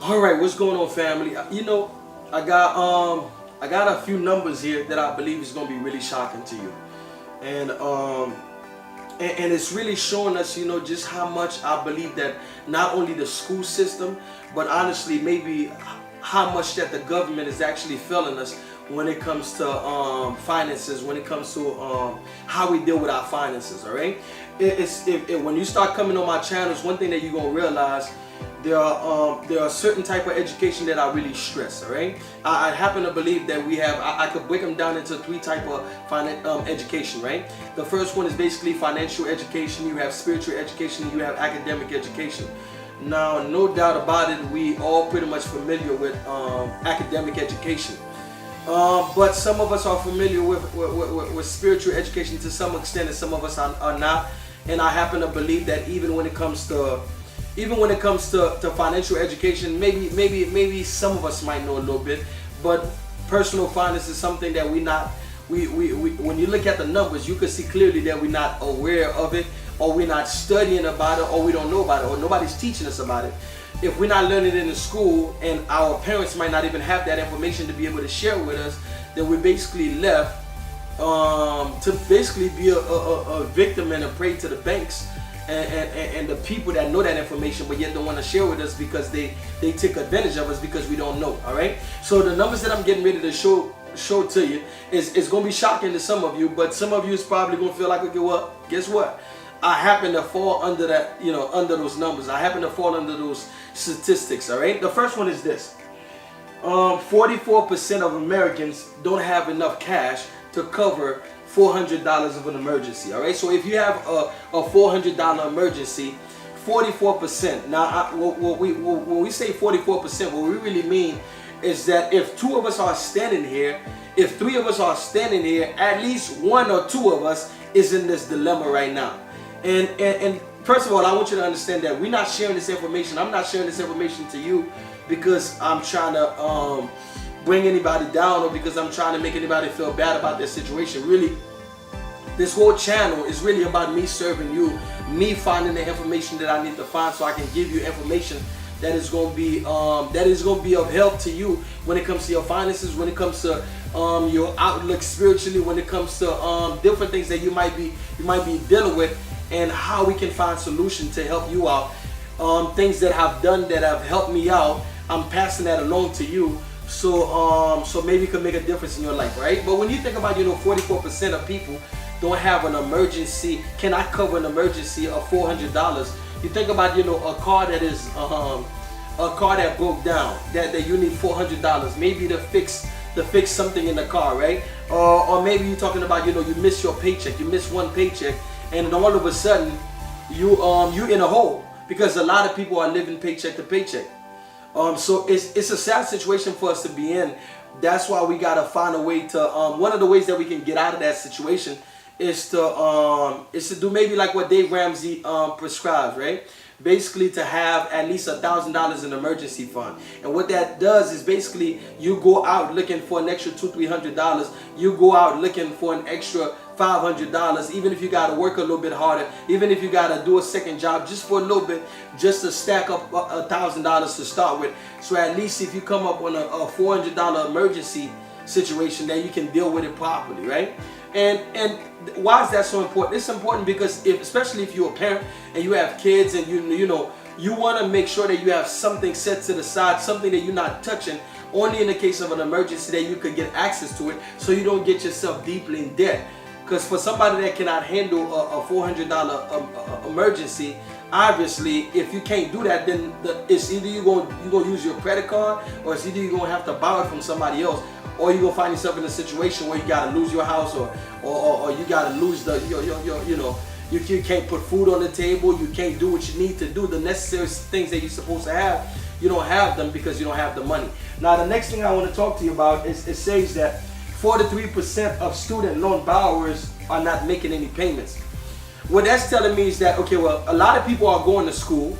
All right, what's going on, family? I got a few numbers here that I believe is going to be really shocking to you, and and it's really showing us, just how much I believe that not only the school system, but honestly, maybe how much that the government is actually failing us when it comes to finances, when it comes to how we deal with our finances. All right, when you start coming on my channels, one thing that you're gonna realize, there are certain type of education that I really stress. All right, I happen to believe that we have. I could break them down into three type of education. Right, the first one is basically financial education. You have spiritual education. And you have academic education. Now, no doubt about it, we all pretty much familiar with academic education. But some of us are familiar with spiritual education to some extent, and some of us are not. And I happen to believe that even when it comes to financial education, maybe some of us might know a little bit, but personal finance is something that we when you look at the numbers, you can see clearly that we're not aware of it, or we're not studying about it, or we don't know about it, or nobody's teaching us about it. If we're not learning it in the school, and our parents might not even have that information to be able to share with us, then we're basically left to basically be a victim and a prey to the banks and the people that know that information but yet don't want to share with us because they take advantage of us because we don't know. All right, so the numbers that I'm getting ready to show to you is going to be shocking to some of you, but some of you is probably going to feel like, okay, well, guess what, I happen to fall under that, under those numbers. I happen to fall under those statistics. All right, the first one is this: 44% of Americans don't have enough cash to cover $400 of an emergency. All right, so if you have a $400 emergency, 44%. Now, when we say 44%, what we really mean is that if two of us are standing here, if three of us are standing here, at least one or two of us is in this dilemma right now. And first of all, I want you to understand that we're not sharing this information. I'm not sharing this information to you because I'm trying to bring anybody down, or because I'm trying to make anybody feel bad about their situation. Really, this whole channel is really about me serving you, me finding the information that I need to find so I can give you information that is going to be of help to you when it comes to your finances, when it comes to your outlook spiritually, when it comes to different things that you might be dealing with, and how we can find solution to help you out. Things that I've done that have helped me out, I'm passing that along to you, so maybe it could make a difference in your life, right? But when you think about 44% of people don't have an emergency, cannot cover an emergency of $400. You think about a car that is a car that broke down, that you need $400 maybe to fix something in the car, right? Or maybe you're talking about you miss your paycheck, you miss one paycheck, and all of a sudden you in a hole, because a lot of people are living paycheck to paycheck. So it's a sad situation for us to be in. That's why we gotta find a way to one of the ways that we can get out of that situation is to do maybe like what Dave Ramsey prescribes, right? Basically to have at least $1,000 in emergency fund. And what that does is basically you go out looking for an extra $200-300. You go out looking for an extra $500, even if you got to work a little bit harder, even if you got to do a second job just for a little bit, just to stack up $1,000 to start with. So at least if you come up on a $400 emergency situation, that you can deal with it properly, right? And why is that so important? It's important because especially if you're a parent and you have kids, and you want to make sure that you have something set to the side, something that you're not touching, only in the case of an emergency that you could get access to it, so you don't get yourself deeply in debt. Because for somebody that cannot handle a $400 emergency, obviously, if you can't do that, then it's either you're going to use your credit card, or it's either you're going to have to borrow it from somebody else, or you're going to find yourself in a situation where you got to lose your house, or you got to lose you can't put food on the table, you can't do what you need to do, the necessary things that you're supposed to have. You don't have them because you don't have the money. Now, the next thing I want to talk to you about is it says that 43% of student loan borrowers are not making any payments. What that's telling me is that, okay, well, a lot of people are going to school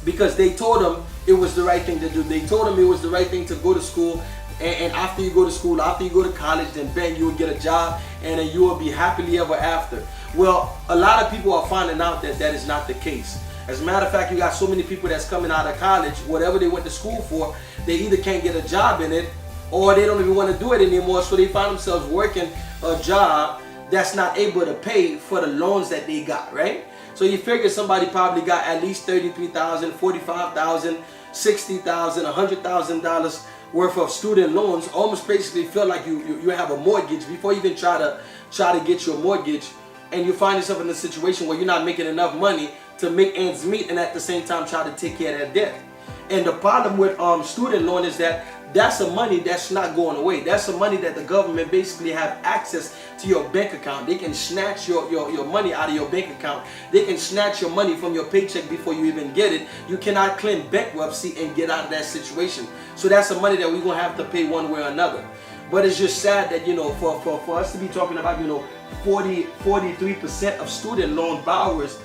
because they told them it was the right thing to do. They told them it was the right thing to go to school, and after you go to school, after you go to college, then bang, you will get a job, and then you will be happily ever after. Well, a lot of people are finding out that that is not the case. As a matter of fact, you got so many people that's coming out of college, whatever they went to school for, they either can't get a job in it, or they don't even want to do it anymore, so they find themselves working a job that's not able to pay for the loans that they got, right? So you figure somebody probably got at least $33,000, $45,000, $60,000, $100,000 worth of student loans. Almost basically feel like you have a mortgage before you even try to get your mortgage, and you find yourself in a situation where you're not making enough money to make ends meet, and at the same time try to take care of that debt. And the problem with student loan is that that's the money that's not going away. That's the money that the government basically have access to your bank account. They can snatch your money out of your bank account. They can snatch your money from your paycheck before you even get it. You cannot claim bankruptcy and get out of that situation. So that's the money that we're going to have to pay one way or another. But it's just sad that, you know, for us to be talking about, you know, 43% of student loan borrowers.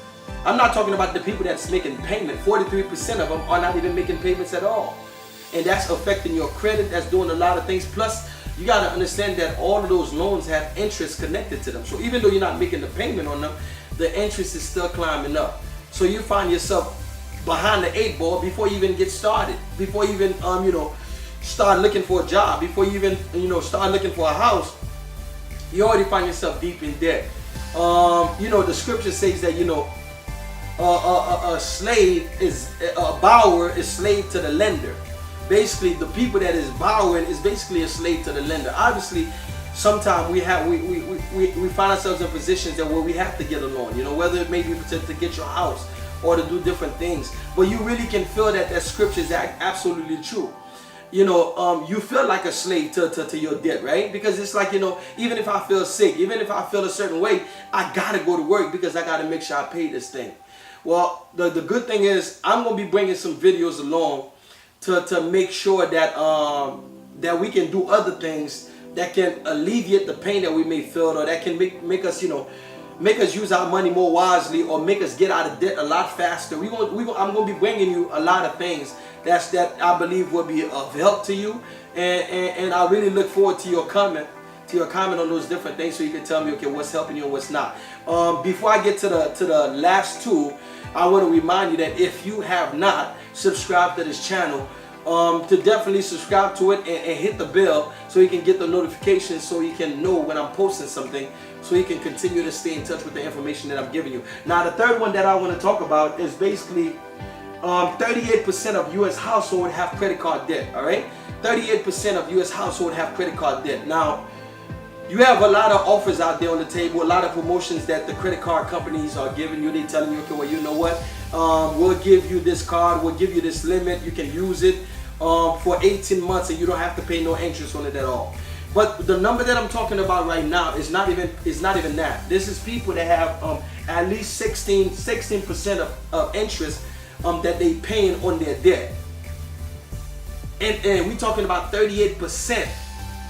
I'm not talking about the people that's making payment. 43% of them are not even making payments at all. And that's affecting your credit. That's doing a lot of things. Plus, you got to understand that all of those loans have interest connected to them. So even though you're not making the payment on them, the interest is still climbing up. So you find yourself behind the 8 ball before you even get started. Before you even, you know, start looking for a job. Before you even, you know, start looking for a house. You already find yourself deep in debt. You know, the scripture says that, you know, a borrower is slave to the lender. Basically, the people that is borrowing is basically a slave to the lender. Obviously, sometimes we find ourselves in positions that where we have to get a loan. You know, whether it may be to get your house or to do different things. But you really can feel that scripture is absolutely true. You know, you feel like a slave to your debt, right? Because it's like, you know, even if I feel sick, even if I feel a certain way, I gotta go to work because I gotta make sure I pay this thing. Well, the good thing is I'm gonna be bringing some videos along to make sure that that we can do other things that can alleviate the pain that we may feel, or that can make us, you know, make us use our money more wisely, or make us get out of debt a lot faster. I'm gonna be bringing you a lot of things that I believe will be of help to you, and I really look forward to your comment on those different things, so you can tell me, okay, what's helping you and what's not. Before I get to the last two, I want to remind you that if you have not subscribed to this channel, to definitely subscribe to it and hit the bell so you can get the notifications, so you can know when I'm posting something, so you can continue to stay in touch with the information that I'm giving you. Now, the third one that I want to talk about is basically 38% of U.S. households have credit card debt. All right, 38% of U.S. households have credit card debt. Now, you have a lot of offers out there on the table, a lot of promotions that the credit card companies are giving you. They're telling you, okay, well, you know what? We'll give you this card, we'll give you this limit, you can use it for 18 months and you don't have to pay no interest on it at all. But the number that I'm talking about right now is not even that. This is people that have at least 16% of interest that they paying on their debt. And we're talking about 38%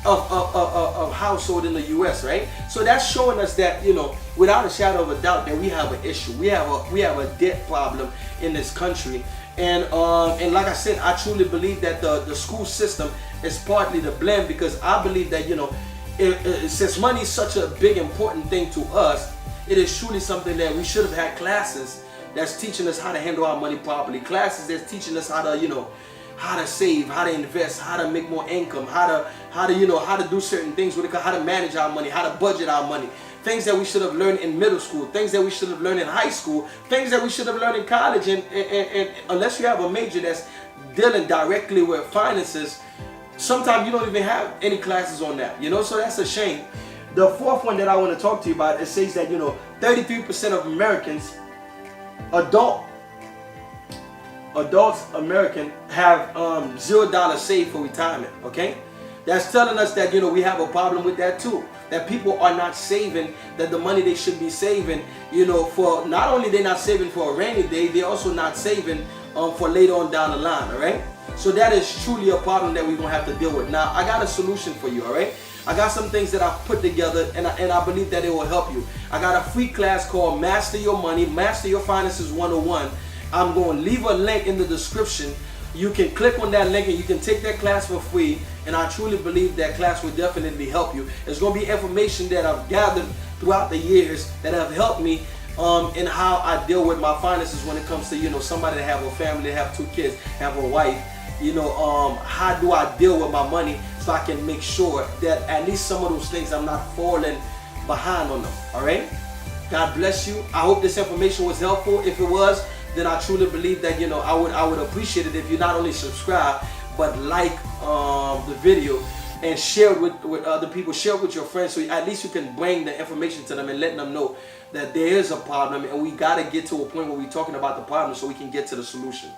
of household in the U.S., right? So that's showing us that, you know, without a shadow of a doubt, that we have an issue. We have a debt problem in this country, and like I said, I truly believe that the school system is partly to blame, because I believe that, you know, since money is such a big important thing to us, it is truly something that we should have had classes that's teaching us how to handle our money properly. Classes that's teaching us how to, you know, how to save, how to invest, how to make more income, how to do certain things with it, how to manage our money, how to budget our money. Things that we should have learned in middle school, things that we should have learned in high school, things that we should have learned in college. And unless you have a major that's dealing directly with finances, sometimes you don't even have any classes on that, you know, so that's a shame. The fourth one that I want to talk to you about, it says that, you know, 33% of Americans, American have $0 saved for retirement. Okay, that's telling us that, you know, we have a problem with that too. That people are not saving that the money they should be saving. You know, for not only they're not saving for a rainy day, they're also not saving for later on down the line. All right, so that is truly a problem that we're gonna have to deal with. Now, I got a solution for you. All right, I got some things that I've put together, and I believe that it will help you. I got a free class called Master Your Money, Master Your Finances 101. I'm going to leave a link in the description. You can click on that link and you can take that class for free, and I truly believe that class will definitely help you. It's going to be information that I've gathered throughout the years that have helped me in how I deal with my finances when it comes to, you know, somebody that have a family, have 2 kids, have a wife. You know, how do I deal with my money so I can make sure that at least some of those things I'm not falling behind on them. All right. God bless you. I hope this information was helpful. If it was, then I truly believe that, you know, I would appreciate it if you not only subscribe but like the video and share it with other people, share it with your friends, so at least you can bring the information to them and letting them know that there is a problem, and we got to get to a point where we're talking about the problem so we can get to the solution.